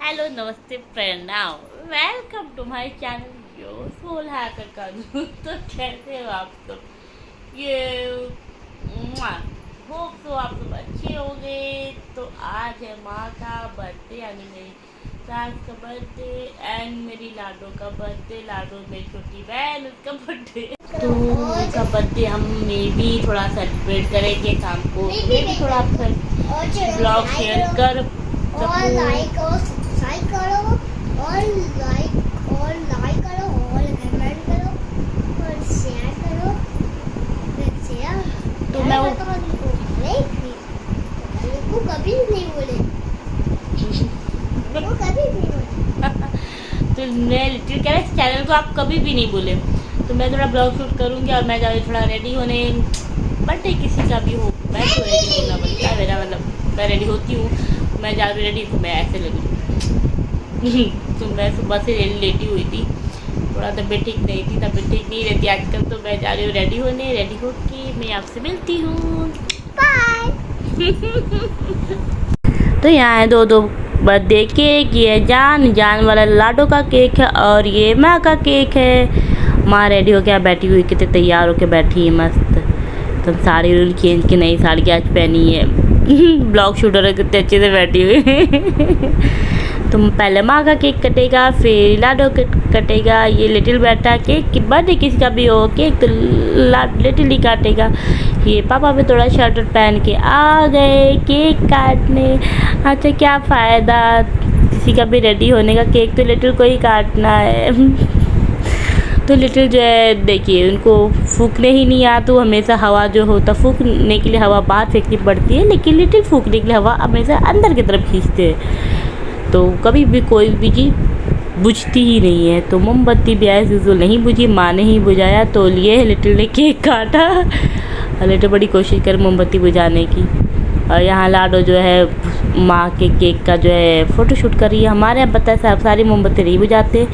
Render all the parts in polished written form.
Hello नमस्ते प्रणाम, welcome to my channel Yo Soul Hacker का। तो कैसे हो आप सब? ये होप तो आप सब अच्छे होंगे। तो आज है माँ का बर्थडे, यानी मेरी सास का बर्थडे एंड मेरी लाडो का बर्थडे। लाडो मेरी छोटी बहन, उसका बर्थडे। तो उनका बर्थडे हम भी थोड़ा सेलिब्रेट करेंगे शाम को। मैं भी थोड़ा ब्लॉग शेयर कर और लाइक और सब्सक्राइब करो और लाइक करो और कमेंट करो और शेयर करो। तो मैं वो कभी नहीं बोले, वो कभी नहीं बोले। तो मैं लिटिल कह रहा चैनल को आप कभी भी नहीं बोले। तो मैं थोड़ा ब्लॉग शूट करूँगी और मैं जा रही थोड़ा रेडी होने। बर्थडे किसी का भी हो, मैं तो रेडी होना बनता है मेरा, मतलब मैं रेडी होती हूँ। मैं जा रही रेडी तो मैं ऐसे लगी। तो मैं सुबह से लेटी हुई थी, थोड़ा तबीयत ठीक नहीं थी, तबीयत ठीक नहीं रहती आजकल। तो मैं जा रही हूँ रेडी होने। रेडी होके मैं आपसे मिलती हूँ, बाय। तो यहाँ है दो बर्थडे केक। ये जान वाला लाडो का केक है और ये माँ का केक है। माँ रेडी हो के बैठी हुई, कितने तैयार होके बैठी है मस्त। तो साड़ी चेंज की, नई साड़ी आज पहनी है। ब्लॉग शूटर कितने अच्छे से बैठी हुई। तो पहले माँ का केक कटेगा, फिर लाडो कटेगा। ये लिटिल बैठा केक, बर्थडे किसी का भी हो केक तो लिटिल ही काटेगा। ये पापा भी थोड़ा शर्ट पहन के आ गए केक काटने। अच्छा क्या फ़ायदा किसी का भी रेडी होने का, केक तो लिटिल को ही काटना है। तो लिटिल जो है देखिए, उनको फूकने ही नहीं आता। तो हमेशा हवा जो होता फूकने के लिए हवा बाहर फेंकनी पड़ती है, लेकिन लिटिल फूकने के लिए हवा हमेशा अंदर की तरफ खींचते हैं। तो कभी भी कोई भी चीज़ बुझती ही नहीं है। तो मोमबत्ती भी एज यूजुअल नहीं बुझी, माँ ने ही बुझाया। तो लिए लिटिल ने केक काटा और लिटिल बड़ी कोशिश कर मोमबत्ती बुझाने की। और यहाँ लाडो जो है माँ के केक का जो है फ़ोटो शूट कर रही है। हमारे यहाँ पता है साहब सारी मोमबत्ती नहीं बुझाते,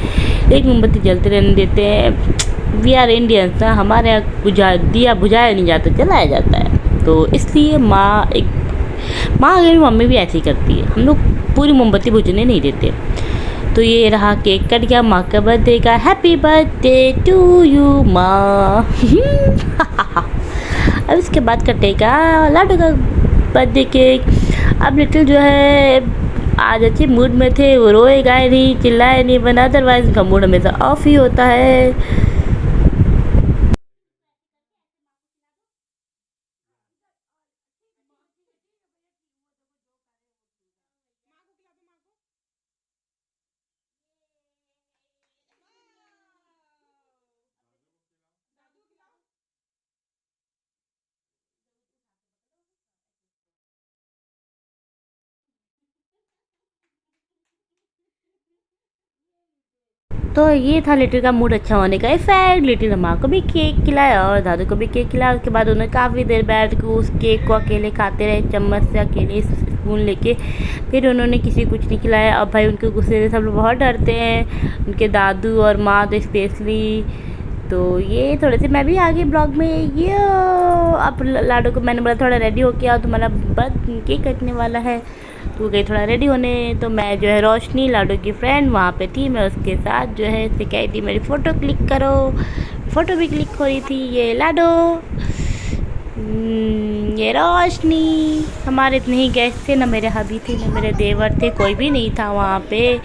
एक मोमबत्ती जलते रहने देते हैं। वी आर इंडियंस ना, हमारे यहाँ दिया बुझाया नहीं जाता, जलाया जाता है। तो इसलिए माँ मेरी मम्मी भी ऐसे ही करती है, हम लोग पूरी मोमबत्ती बुझने नहीं देते। तो ये रहा केक कट गया माँ का बर्थडे का। हैप्पी बर्थडे टू यू माँ। अब इसके बाद कटेगा लाडो का बर्थडे केक। अब लिटिल जो है आज अच्छे मूड में थे, वो रोएगा नहीं, चिल्लाए नहीं, बना अदरवाइज उनका मूड हमेशा ऑफ ही होता है। तो ये था लिटिल का मूड अच्छा होने का इफेक्ट। लिटिल ने माँ को भी केक खिलाया और दादू को भी केक खिलाया। उसके बाद उन्होंने काफ़ी देर बैठ के उस केक को अकेले खाते रहे, चम्मच से अकेले स्पून लेके। फिर उन्होंने किसी कुछ नहीं खिलाया। अब भाई उनके गुस्से से सब लोग बहुत डरते हैं, उनके दादू और माँ तो स्पेशली। तो ये थोड़े से मैं भी आगे ब्लॉग में ये अब लाडो को मैंने बोला थोड़ा रेडी होके आओ, तुम्हारा बर्थ केक कटने वाला है। तो गई थोड़ा रेडी होने। तो मैं जो है रोशनी लाडो की फ्रेंड वहाँ पे थी, मैं उसके साथ जो है से कही थी मेरी फ़ोटो क्लिक करो। फ़ोटो भी क्लिक हो रही थी। ये लाडो, ये रोशनी। हमारे इतने ही गेस्ट थे, ना मेरे हबी थे ना मेरे देवर थे, कोई भी नहीं था वहाँ पे,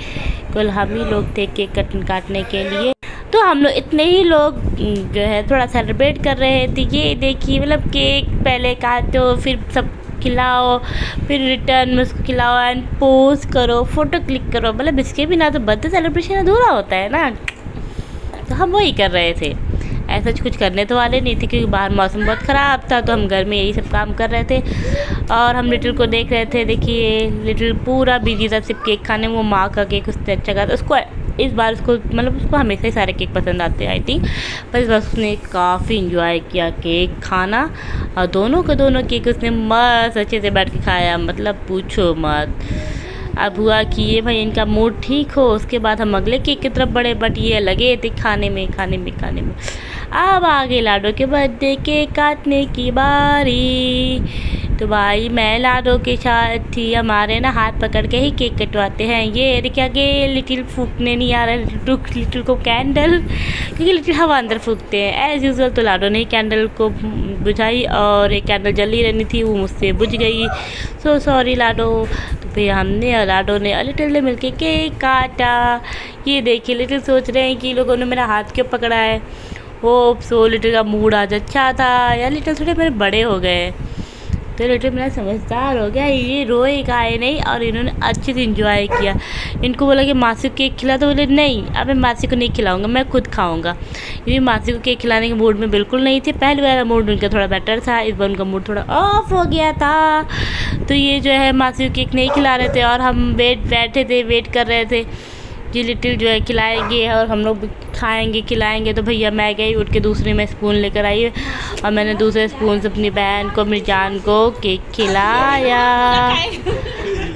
कुल हम ही लोग थे केक काटने के लिए। तो हम लोग इतने ही लोग जो है थोड़ा सेलिब्रेट कर रहे थे। ये देखिए, मतलब केक पहले काटो, फिर सब खिलाओ, फिर रिटर्न में उसको खिलाओ एंड पोज करो, फ़ोटो क्लिक करो। मतलब इसके बिना तो बर्थडे सेलिब्रेशन अधूरा होता है ना। तो हम वही कर रहे थे, ऐसा कुछ करने तो वाले नहीं थे क्योंकि बाहर मौसम बहुत ख़राब था। तो हम घर में यही सब काम कर रहे थे और हम लिटिल को देख रहे थे। देखिए लिटिल पूरा बिजी था सिर्फ केक खाने में। वो माँ का केक उससे अच्छा खाता उसको। इस बार उसको मतलब उसको हमेशा ही सारे केक पसंद आते हैं आई थिंक, पर इस बार उसने काफ़ी इंजॉय किया केक खाना। और दोनों केक उसने मस्त अच्छे से बैठ के खाया, मतलब पूछो मत। अब हुआ कि ये भाई इनका मूड ठीक हो, उसके बाद हम अगले केक की तरफ बढ़े। बट ये लगे थे खाने में। अब आगे लाडो के बर्थडे केक काटने की बारी। तो भाई मैं लाडो के साथ थी, हमारे ना हाथ पकड़ के ही केक कटवाते हैं। ये देखिए आगे लिटिल फूकने नहीं आ रहा लिटिल को कैंडल, क्योंकि लिटिल हवा अंदर फूकते हैं एज़ यूजुअल। तो लाडो ने कैंडल को बुझाई और एक कैंडल जली रहनी थी, वो मुझसे बुझ गई। सो सॉरी लाडो। तो फिर हमने और लाडो ने और लिटिल ने मिलके केक काटा। ये देखिए लिटिल सोच रहे हैं कि लोगों ने मेरा हाथ क्यों पकड़ा है। होप सो लिटिल का मूड आज अच्छा था, या लिटिल थोड़े मेरे बड़े हो गए तो लिटिल मेरा समझदार हो गया। ये रोएगा ही नहीं और इन्होंने अच्छे से इंजॉय किया। इनको बोला कि मासी को केक खिला, तो बोले नहीं अब मैं मासी को नहीं खिलाऊंगा, मैं खुद खाऊंगा। ये मासी को केक खिलाने के मूड में बिल्कुल नहीं थे। पहले वाला मूड उनका थोड़ा बेटर था, इस बार उनका मूड थोड़ा ऑफ हो गया था। तो ये जो है मासी को केक नहीं खिला रहे थे और हम वेट कर रहे थे कि लिटिल जो है खिलाएंगे और हम लोग खाएंगे खिलाएंगे। तो भैया मैं गई उठ के दूसरे में स्पून लेकर आई और मैंने दूसरे स्पून से अपनी बहन को मिर्जान को केक खिलाया।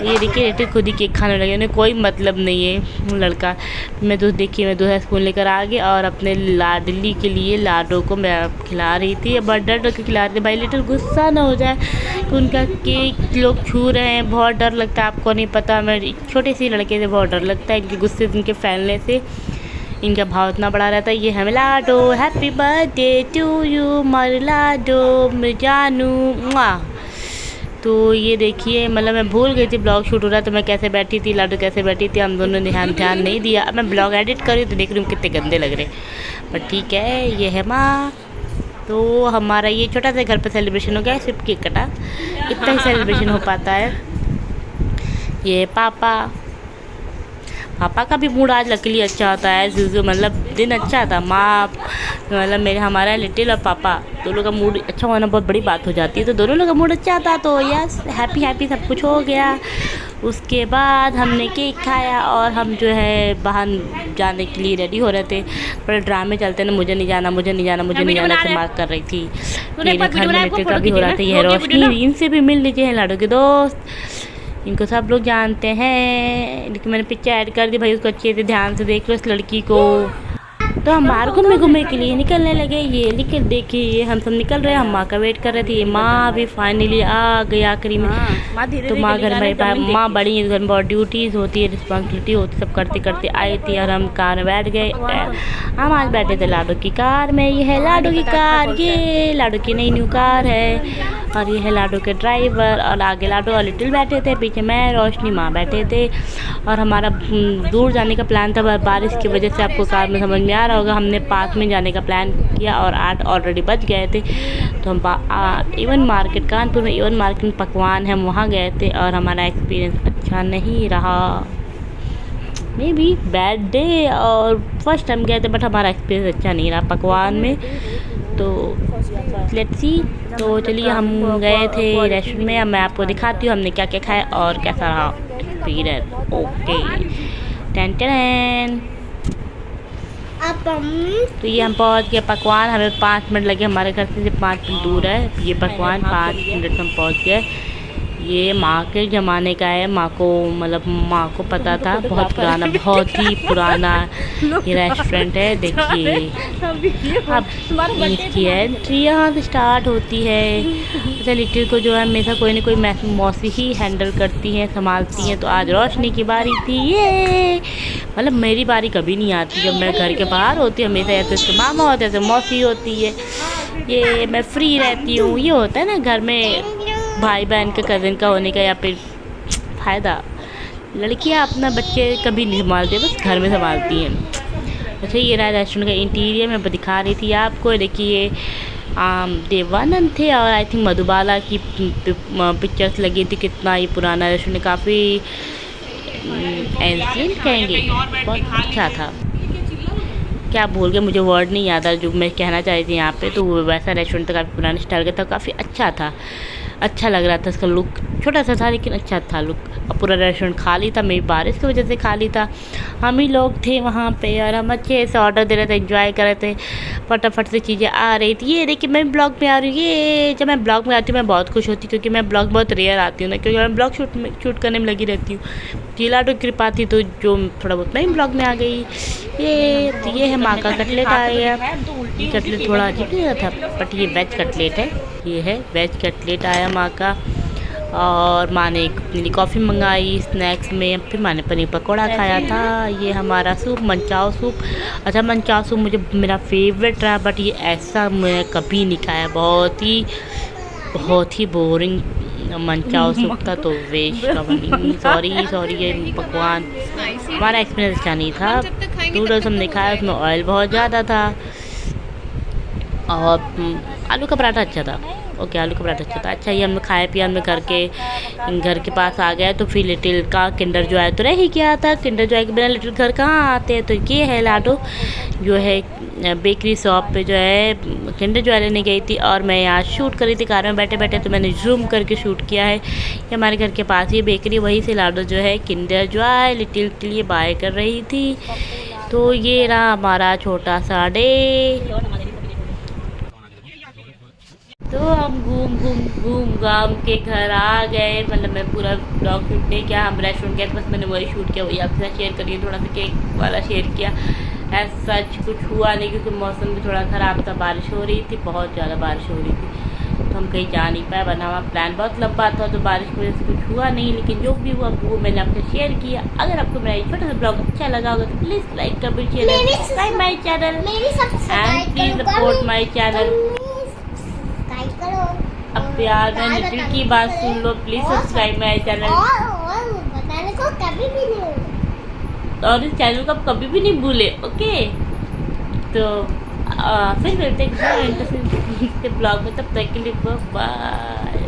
ये देखिए लिटिल खुद ही केक खाने लगे, उन्हें कोई मतलब नहीं है लड़का। मैं दूसरा स्पून लेकर आ गई और अपने लाडली के लिए लाडो को मैं खिला रही थी, बड़ा डर के खिला रही थी। भाई लिटिल गुस्सा ना हो जाए कि उनका केक लोग छू रहे हैं, बहुत डर लगता है। आपको नहीं पता, मैं छोटे से लड़के से बहुत डर लगता है, इनके गुस्से इनके फैलने से इनका भाव इतना बड़ा रहता है। ये है Lado, happy birthday to you my Lado Mirzanu. तो ये देखिए मतलब मैं भूल गई थी ब्लॉग शूट हो रहा है, तो मैं कैसे बैठी थी, लाडो कैसे बैठी थी, हम दोनों ने ध्यान नहीं दिया। अब मैं ब्लॉग एडिट कर रही हूँ तो देख रही हूँ कितने गंदे लग रहे, पर ठीक है। ये है माँ। तो हमारा ये छोटा सा घर पे सेलिब्रेशन हो गया, सिर्फ केक कटा, इतना ही सेलिब्रेशन हो पाता है। ये पापा का भी मूड आज लकीली अच्छा होता है, मतलब दिन अच्छा था। माँ मतलब हमारा लिटिल और पापा दोनों का मूड अच्छा होना बहुत बड़ी बात हो जाती है। तो दोनों लोग का मूड अच्छा था तो यस हैप्पी सब कुछ हो गया। उसके बाद हमने केक खाया और हम जो है बाहर जाने के लिए रेडी हो रहे थे, पर ड्रामे चलते ना, मुझे नहीं जाना से मार्क कर रही थी। मेरे घर में लिटिल का भी हो रहा था। ये रोशनी, इनसे भी मिल लीजिए, हैं लाडो के दोस्त, इनको सब लोग जानते हैं। लेकिन मैंने पिक्चर ऐड कर दी भाई, उसको अच्छे से ध्यान से देख लो इस लड़की को। तो हम बाहर घूमने के लिए निकलने लगे। ये निकल देखिए हम सब निकल रहे हैं, हम माँ का वेट कर रहे थे। ये माँ भी फाइनली आ गई आखिरी में। तो माँ घर में, माँ बड़ी है घर में, बहुत ड्यूटीज़ होती है, रिस्पॉन्सिबिलिटी होती, सब करते करते आई थी और हम कार में बैठ गए। हम आज बैठे थे लाडो की कार में। ये है लाडो की कार, ये लाडो की नई न्यू कार है और ये है लाडो के ड्राइवर। और आगे लाडो और लिटिल बैठे थे, पीछे मैं, रोशनी, माँ बैठे थे। और हमारा दूर जाने का प्लान था, बारिश की वजह से आपको कार में समझ में आ रहा होगा, हमने पार्क में जाने का प्लान किया और 8 ऑलरेडी बज गए थे। तो हम इवन मार्केट, कानपुर में इवन मार्केट में पकवान है, हम वहाँ गए थे और हमारा एक्सपीरियंस अच्छा नहीं रहा। मे बी बैड डे, और फर्स्ट टाइम गए थे बट हमारा एक्सपीरियंस अच्छा नहीं रहा पकवान में। तो लेट्स सी। तो चलिए हम गए थे रेस्टोरेंट में, अब मैं आपको दिखाती हूँ हमने क्या क्या खाया और कैसा रहा एक्सपीरियंस। Okay ten. तो ये हम पहुँच गए पकवान, हमें 5 मिनट लगे, हमारे घर से 5 मिनट दूर है ये पकवान, 5 मिनट में हम पहुँच गए। ये माँ के ज़माने का है, माँ को पता था, बहुत ही पुराना ये रेस्टोरेंट है। देखिए अब इसकी एंट्री यहाँ से स्टार्ट होती है। अच्छा लिटिल को जो है हमेशा कोई ना कोई मौसी ही हैंडल करती हैं, संभालती हैं। तो आज रोशनी की बारी थी। ये मतलब मेरी बारी कभी नहीं आती, जब मैं घर के बाहर होती हूँ हमेशा या तो इसके मामा होते हैं, मौसी होती है। ये मैं फ्री रहती हूँ, ये होता है ना घर में भाई बहन का, कज़न का होने का या फिर फ़ायदा। लड़कियाँ अपना बच्चे कभी नहीं संभालती, बस घर में संभालती हैं। अच्छा ये रहा रेस्टोरेंट का इंटीरियर, मैं दिखा रही थी आपको। देखिए देवानंद थे और आई थिंक मधुबाला की पिक्चर्स लगी थी। कितना ये पुराना रेस्टोरेंट, काफ़ी एंशिएंट कहेंगे, बहुत अच्छा था। क्या बोल गए, मुझे वर्ड नहीं याद आ जो मैं कहना चाह रही थी यहाँ पे। तो वैसा रेस्टोरेंट था, काफ़ी पुराने स्टाइल का था, काफ़ी अच्छा था, अच्छा लग रहा था। इसका लुक छोटा सा था लेकिन अच्छा था लुक। अब पूरा रेस्टोरेंट खाली था, मेरी बारिश की वजह से खाली था, हम ही लोग थे वहाँ पे और हम अच्छे से ऑर्डर दे रहे थे, एंजॉय कर रहे थे, फटाफट से चीज़ें आ रही थी। ये देखिए मैं ब्लॉग में आ रही हूँ। ये जब मैं ब्लॉग में आती हूँ मैं बहुत खुश होती हूँ, क्योंकि मैं ब्लॉग बहुत रेयर आती हूँ ना, क्योंकि मैं ब्लॉग शूट करने में लगी रहती हूँ। लाडो की कृपा थी तो जो थोड़ा बहुत मैं ब्लॉग में आ गई। ये है माँ का कटलेट आया। ये कटलेट थोड़ा अजीब लगा था बट ये वेज कटलेट है। ये है वेज कटलेट आया माँ का। और माँ ने एक नीली कॉफ़ी मंगाई स्नैक्स में। फिर माँ ने पनीर पकौड़ा खाया था। ये हमारा सूप मनचाओ सूप। अच्छा मनचाओ सूप मुझे मेरा फेवरेट रहा बट ये ऐसा मैं कभी नहीं खाया। बहुत ही बोरिंग मनचाओ सूप था। तो वेस्ट का बनी। सॉरी ये भगवान हमारा एक्सपीरियंस अच्छा नहीं था। नूडल्स हमने खाया उसमें ऑयल बहुत ज़्यादा था। और आलू का पराठा अच्छा था। ओके आलू का पराठा अच्छा था। अच्छा ये हमने खाया पिया। हमने घर के पास आ गया तो फिर लिटिल का किंडर जॉय तो रह ही गया था। किंडर जॉय के बिना लिटिल घर कहाँ आते हैं। तो ये है लाडो जो है बेकरी शॉप पे जो है किंडर जॉय लेने गई थी। और मैं यहाँ शूट कर रही थी कार में बैठे बैठे तो मैंने जूम करके शूट किया है। ये हमारे घर के पास ही बेकरी वहीं से लाडो जो है किंडर जॉय लिटिल के लिए बाय कर रही थी। तो ये रहा हमारा छोटा सा डे। तो हम घूम घाम के घर आ गए। मतलब मैं पूरा ब्लॉग शूट नहीं किया। हम रेस्टोरेंट गए बस मैंने वही शूट किया। वही आपके साथ शेयर करिए। थोड़ा सा केक वाला शेयर किया। ऐसा सच कुछ हुआ नहीं क्योंकि मौसम भी थोड़ा ख़राब था। बारिश हो रही थी बहुत ज़्यादा बारिश हो रही थी तो हम कहीं जा नहीं पाए। वरना हमारा प्लान बहुत लंबा था तो बारिश की वजह से कुछ हुआ नहीं। लेकिन जो भी हुआ वो मैंने आपसे शेयर किया। अगर आपको मेरा ये छोटा सा ब्लॉग अच्छा लगा होगा तो please like comment share subscribe my channel and please support my channel. अब प्यार में लिटिल की बात सुन लो। प्लीज सब्सक्राइब माई चैनल और बताने को कभी भी नहीं होगा। और इस चैनल को आप कभी भी नहीं भूले। ओके तो फिर मिलते हैं इंटरेस्टिंग ब्लॉग में। तब तक के लिए बाय।